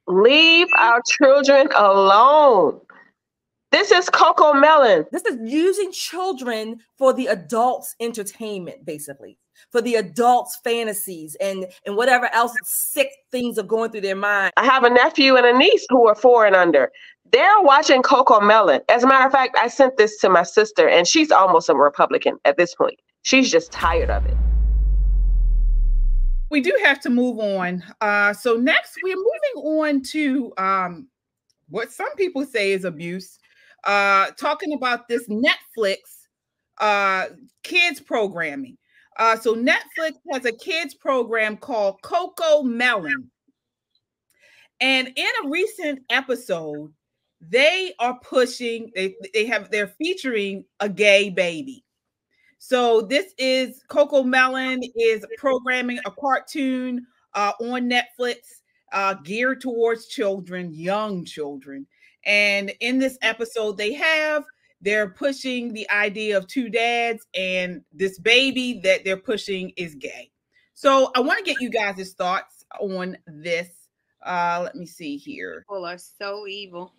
Leave our children alone. This is Cocomelon. This is using children for the adults' entertainment, basically, for the adults' fantasies and whatever else sick things are going through their mind. I have a nephew and a niece who are 4 and under. They're watching Cocomelon. As a matter of fact, I sent this to my sister, and she's almost a Republican at this point. She's just tired of it. We do have to move on. So next, we're moving on to what some people say is abuse. Talking about this Netflix kids programming. So Netflix has a kids program called Cocomelon. And in a recent episode, they are pushing, they're featuring a gay baby. So this is Cocomelon is programming a cartoon on Netflix geared towards children, young children. And in this episode, they're pushing the idea of 2 dads, and this baby that they're pushing is gay. So I want to get you guys' thoughts on this. Let me see here. People are so evil.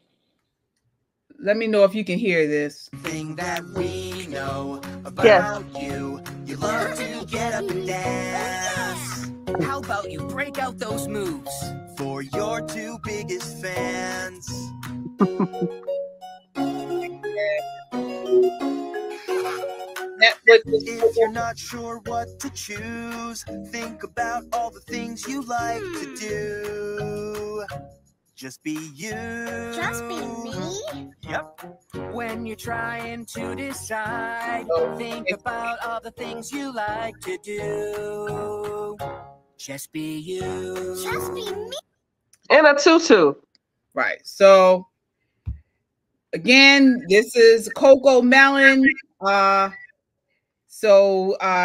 Let me know if you can hear this. Thing that we know about you. You love to get up and dance. How about you break out those moves for your 2 biggest fans? If you're not sure what to choose, think about all the things you like to do. Just be you. Just be me? Yep. When you're trying to decide, think about all the things you like to do. Just be you. Just be me? And a tutu. Right. So again, this is Cocomelon.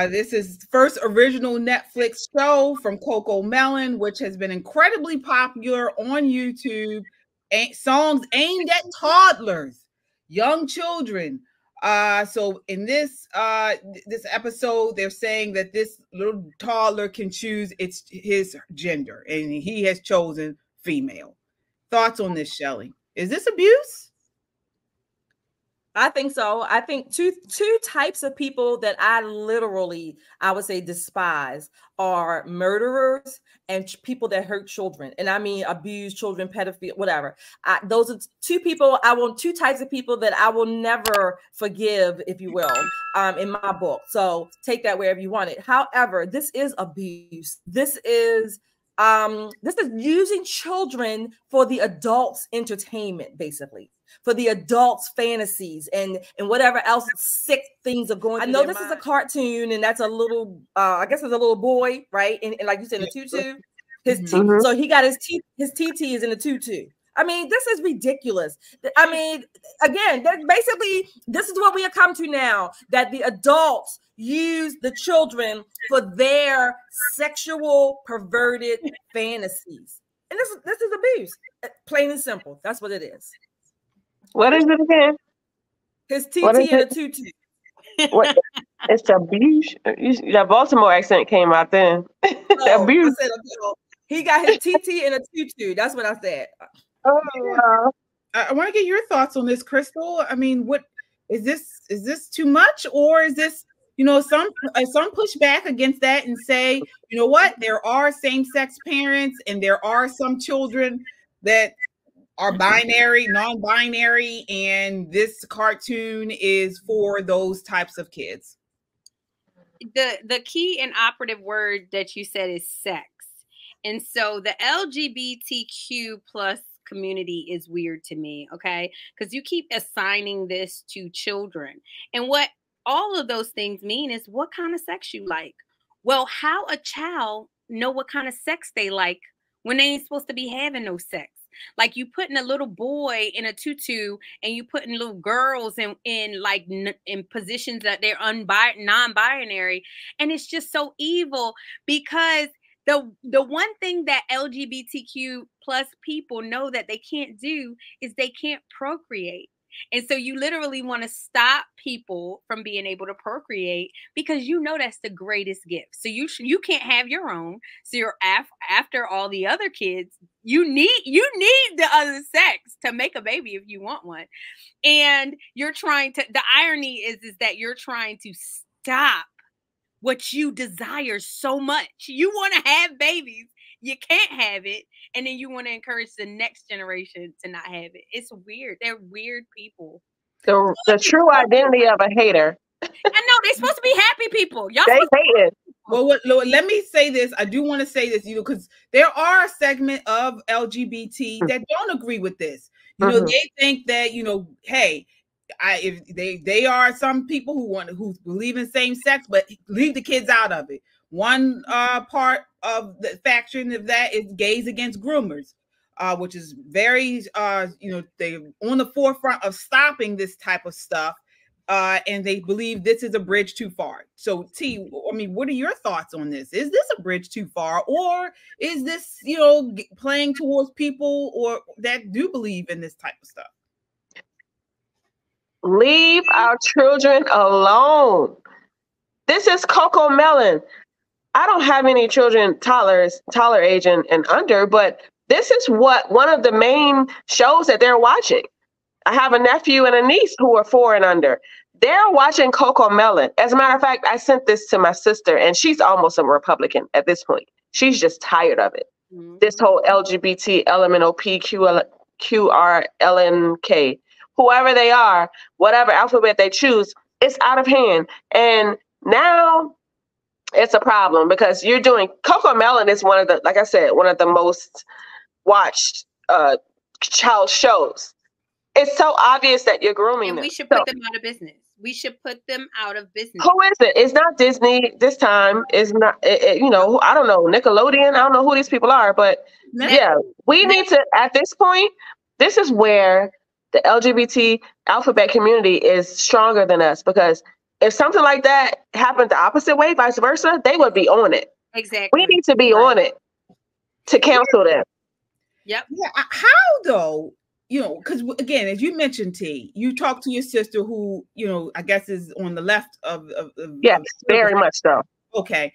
This is the first original Netflix show from Cocomelon, which has been incredibly popular on YouTube. Songs aimed at toddlers, young children. So in this episode, they're saying that this little toddler can choose his gender, and he has chosen female. Thoughts on this, Shelly? Is this abuse? I think so. I think two types of people that I would say despise are murderers and people that hurt children. And I mean abuse children, pedophilia, whatever. Those are 2 people. 2 types of people that I will never forgive, if you will, in my book. So take that wherever you want it. However, this is abuse. This is using children for the adults' entertainment, basically, for the adults' fantasies and whatever else sick things are going. I know this is a cartoon, and that's a little, I guess it's a little boy, right? And like you said, a tutu. So he got his TT is in a tutu. I mean, this is ridiculous. I mean, again, basically, this is what we have come to now, that the adults use the children for their sexual perverted fantasies. And this is abuse, plain and simple. That's what it is. What is it again? His TT and a tutu. What? It's abuse. That Baltimore accent came out then. Abuse. I said, he got his TT and a tutu. That's what I said. Oh, I want to get your thoughts on this, Crystal. I mean, what is this? Is this too much, or is this, some push back against that and say, you know what, there are same-sex parents and there are some children that are binary, non-binary, and this cartoon is for those types of kids? The key and operative word that you said is sex. And so the LGBTQ plus community is weird to me, okay? Because you keep assigning this to children. And what all of those things mean is what kind of sex you like. Well, how a child know what kind of sex they like when they ain't supposed to be having no sex? Like you putting a little boy in a tutu and you putting little girls in positions that they're non-binary. And it's just so evil, because the one thing that LGBTQ plus people know that they can't do is they can't procreate. And so you literally want to stop people from being able to procreate, because you know that's the greatest gift. So you can't have your own. So you're after all the other kids You need the other sex to make a baby if you want one. And you're trying to, the irony is that you're trying to stop what you desire so much. You want to have babies, you can't have it, and then you want to encourage the next generation to not have it. It's weird. They're weird people. The true identity of a hater. I know, they're supposed to be happy people. Y'all they hated. Well, let me say this. I do want to say this, because there are a segment of LGBT that don't agree with this. They think that, hey, if they are some people who believe in same sex, but leave the kids out of it. One part of the faction of that is gays against groomers, which is very they're on the forefront of stopping this type of stuff. And they believe this is a bridge too far. So, T, I mean, what are your thoughts on this? Is this a bridge too far, or is this, playing towards people or that do believe in this type of stuff? Leave our children alone. This is Cocomelon. I don't have any children toddler age and under, but this is what one of the main shows that they're watching. I have a nephew and a niece who are 4 and under. They're watching Cocomelon. As a matter of fact, I sent this to my sister, and she's almost a Republican at this point. She's just tired of it. Mm-hmm. This whole LGBT, LMNOP, QRLNK, whoever they are, whatever alphabet they choose, it's out of hand. And now it's a problem because you're doing Cocomelon is one of the, like I said, one of the most watched child shows. It's so obvious that you're grooming them. And we should put them out of business. We should put them out of business. Who is it? It's not Disney this time. It's not, I don't know, Nickelodeon. I don't know who these people are, but yeah, we need to, at this point, this is where the LGBT alphabet community is stronger than us, because if something like that happened the opposite way, vice versa, they would be on it. Exactly. We need to be on it to counsel them. Yep. Yeah. How though? Because again, as you mentioned, T, you talk to your sister who, I guess is on the left of yes, very much so. Okay.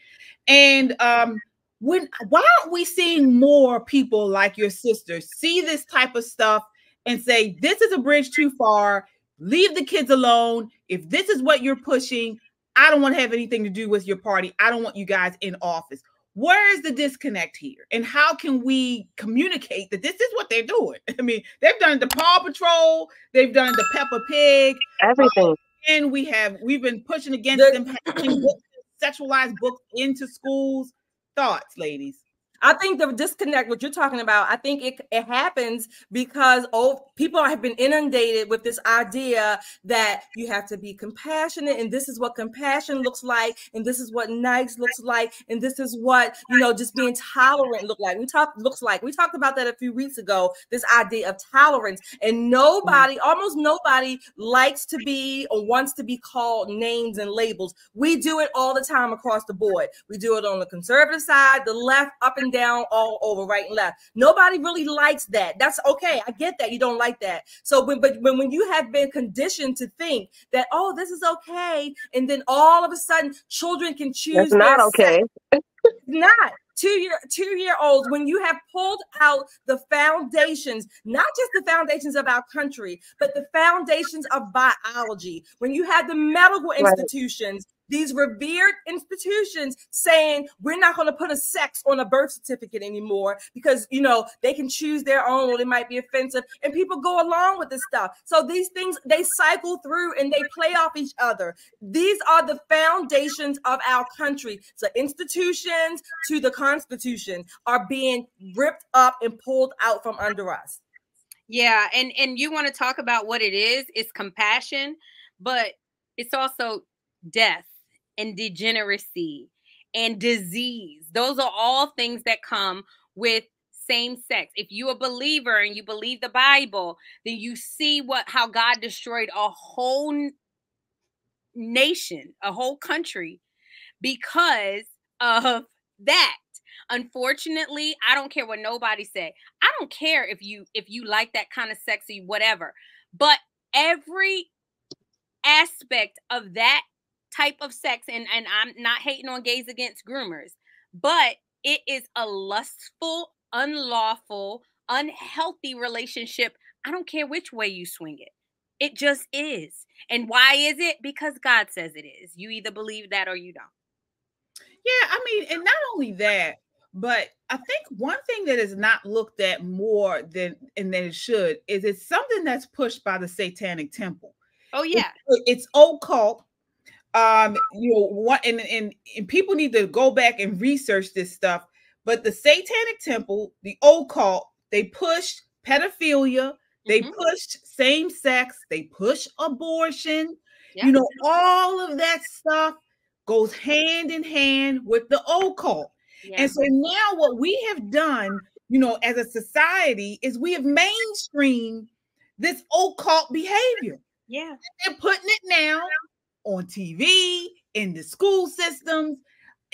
And why aren't we seeing more people like your sister see this type of stuff and say, this is a bridge too far, leave the kids alone. If this is what you're pushing, I don't want to have anything to do with your party. I don't want you guys in office. Where is the disconnect here? And how can we communicate that this is what they're doing? I mean, they've done the Paw Patrol, they've done the Peppa Pig, everything. And we've been pushing against them having sexualized books into schools. Thoughts, ladies? I think the disconnect, what you're talking about, I think it happens because people have been inundated with this idea that you have to be compassionate, and this is what compassion looks like, and this is what nice looks like, and this is what, just being tolerant look like. We talked about that a few weeks ago, this idea of tolerance, and almost nobody likes to be or wants to be called names and labels. We do it all the time across the board. We do it on the conservative side, the left, up and down, all over, right and left. Nobody really likes that. That's okay. I get that you don't like that. So when you have been conditioned to think that, oh, this is okay, and then all of a sudden children can choose. It's not okay. Not. Two-year-olds, when you have pulled out the foundations, not just the foundations of our country, but the foundations of biology, when you have the medical institutions, these revered institutions saying we're not going to put a sex on a birth certificate anymore because, they can choose their own, or they might be offensive, and people go along with this stuff. So these things, they cycle through and they play off each other. These are the foundations of our country. So institutions to the Constitution are being ripped up and pulled out from under us. Yeah. And you want to talk about what it is. It's compassion, but it's also death and degeneracy and disease. Those are all things that come with same sex. If you're a believer and you believe the Bible, then you see how God destroyed a whole nation, a whole country because of that. Unfortunately, I don't care what nobody say. I don't care if you like that kind of sexy whatever, but every aspect of that type of sex, and I'm not hating on gays against groomers, but it is a lustful unlawful, unhealthy relationship. I don't care which way you swing it. It just is. And why is it? Because God says it is. You either believe that or you don't. Yeah, I mean, and not only that, but I think one thing that is not looked at more than it should is it's something that's pushed by the Satanic Temple. Oh yeah, it's occult. You know what? And people need to go back and research this stuff. But the Satanic Temple, the occult, they pushed pedophilia. They pushed same sex. They push abortion. You know, all of that stuff goes hand in hand with the occult. And so now what we have done, you know, as a society is we have mainstreamed this occult behavior. Yeah. They're putting it now on TV, in the school systems.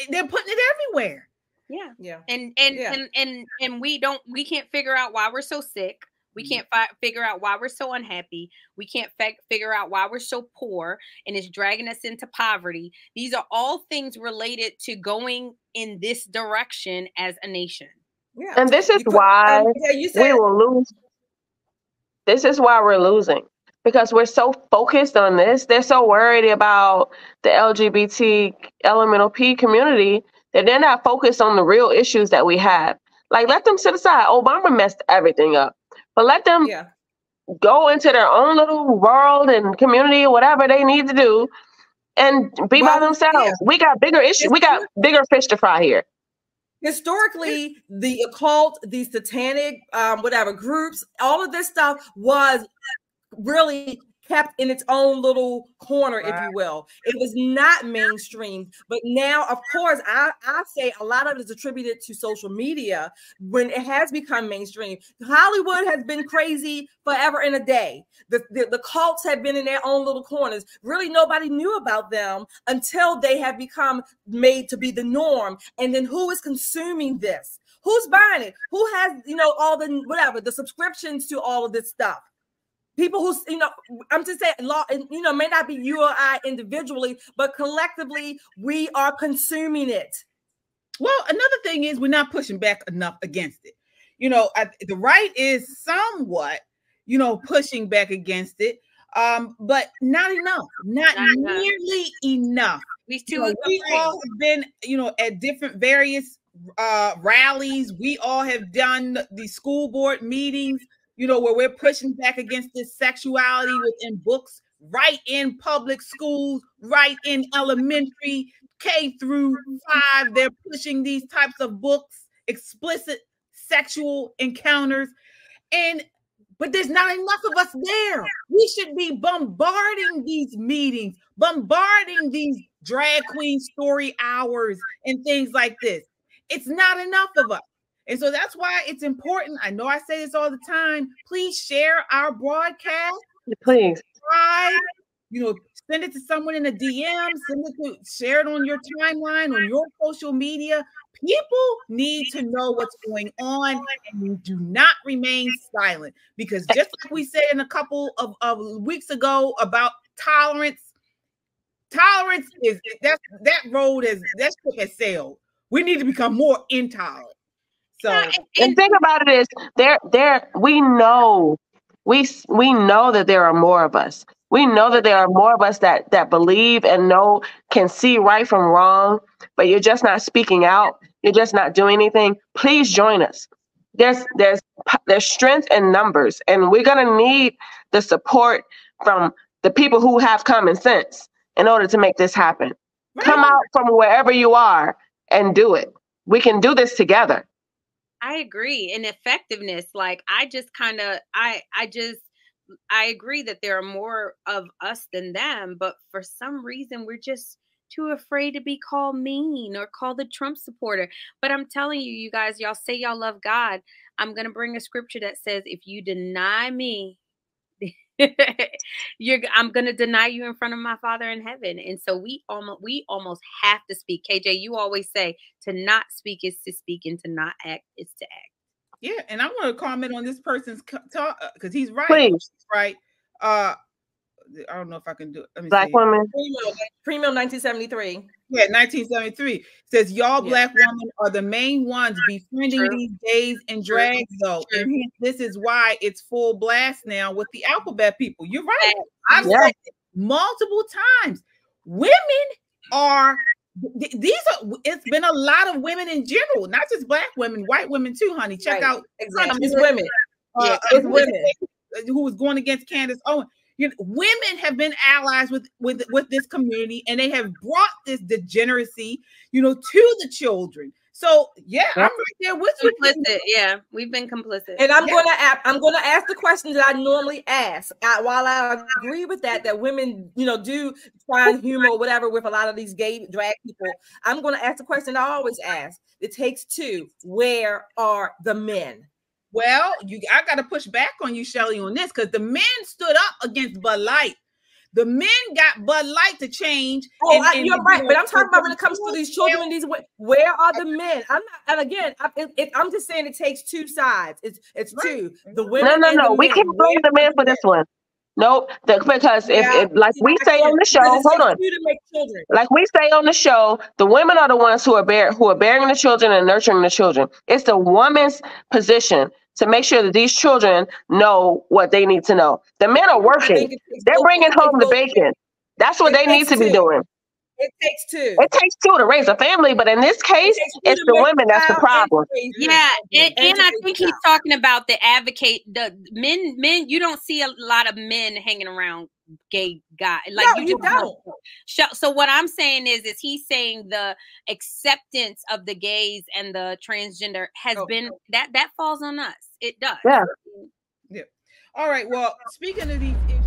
They're putting it everywhere. Yeah. Yeah. And we can't figure out why we're so sick. We can't figure out why we're so unhappy. We can't figure out why we're so poor, and it's dragging us into poverty. These are all things related to going in this direction as a nation. Yeah. And this is why we will lose. This is why we're losing, because we're so focused on this. They're so worried about the LGBT elemental P community that they're not focused on the real issues that we have. Like, let them sit aside. Obama messed everything up. But let them go into their own little world and community or whatever they need to do and be by themselves. Yeah. We got bigger issues. We got bigger fish to fry here. Historically, the occult, the satanic, whatever groups, all of this stuff was really kept in its own little corner, if you will. It was not mainstream. But now, of course, I say a lot of it is attributed to social media when it has become mainstream. Hollywood has been crazy forever and a day. The cults have been in their own little corners. Really, nobody knew about them until they have become made to be the norm. And then who is consuming this? Who's buying it? Who has, you know, all the, whatever, the subscriptions to all of this stuff? People who, you know, I'm just saying, you know, may not be you or I individually, but collectively, we are consuming it. Well, another thing is we're not pushing back enough against it. You know, the right is somewhat, you know, pushing back against it, but not enough, not nearly enough. We all have been, you know, at different various rallies. We all have done the school board meetings, you know, where we're pushing back against this sexuality within books, right in public schools, right in elementary, K through 5. They're pushing these types of books, explicit sexual encounters. But there's not enough of us there. We should be bombarding these meetings, bombarding these drag queen story hours and things like this. It's not enough of us. And so that's why it's important. I know I say this all the time. Please share our broadcast. Please. Subscribe. You know, send it to someone in a DM. Share it on your timeline, on your social media. People need to know what's going on, and you do not remain silent. Because just like we said in a couple of weeks ago about tolerance is that road that ship has sailed. We need to become more intolerant. So, and think about it is we know that there are more of us. We know that there are more of us that believe and can see right from wrong, but you're just not speaking out. You're just not doing anything. Please join us. There's strength in numbers, and we're gonna need the support from the people who have common sense in order to make this happen. Right. Come out from wherever you are and do it. We can do this together. I agree. And effectiveness, like I agree that there are more of us than them, but for some reason we're just too afraid to be called mean or called a Trump supporter. But I'm telling you, you guys, y'all say y'all love God. I'm going to bring a scripture that says, if you deny me, I'm going to deny you in front of my Father in heaven. And so we almost have to speak. KJ, you always say to not speak is to speak, and to not act is to act. Yeah, and I want to comment on this person's talk because he's right. Please. Right. I don't know if I can do it. Let me Black see. women. Primo 1973. Yeah, 1973 says y'all Black women are the main ones befriending these gays and drags, though, and hence this is why it's full blast now with the alphabet people. You're right. I've said it multiple times. Women are these are. It's been a lot of women in general, not just Black women, white women too, honey. Check out exactly. It's women. It's women who was going against Candace Owens. Women have been allies with this community, and they have brought this degeneracy, to the children. So I'm right there with you. Complicit. Yeah, we've been complicit. And I'm gonna ask the questions that I normally ask. While I agree with that women, do find humor or whatever with a lot of these gay drag people, I'm gonna ask the question I always ask. It takes two. Where are the men? Well, I got to push back on you, Shelly, on this, because the men stood up against Bud Light. The men got Bud Light to change. You're right, but I'm talking about when it comes to these children and these. Where are the men? I'm not, and again, I'm just saying it takes two sides. It's two. The women. No. We can't blame the men for this one. Nope, because if like we say on the show, hold on. Like we say on the show, the women are the ones who are bearing the children and nurturing the children. It's the woman's position to make sure that these children know what they need to know. The men are working. They're bringing home the bacon. That's what they need to be doing. It takes two. It takes two to raise a family, but in this case, it's the women that's the problem. Yeah, and I think he's talking about the men. You don't see a lot of men hanging around gay guys. Like no, you don't. So what I'm saying is he's saying the acceptance of the gays and the transgender has been that falls on us. It does. Yeah. All right. Well, speaking of these issues.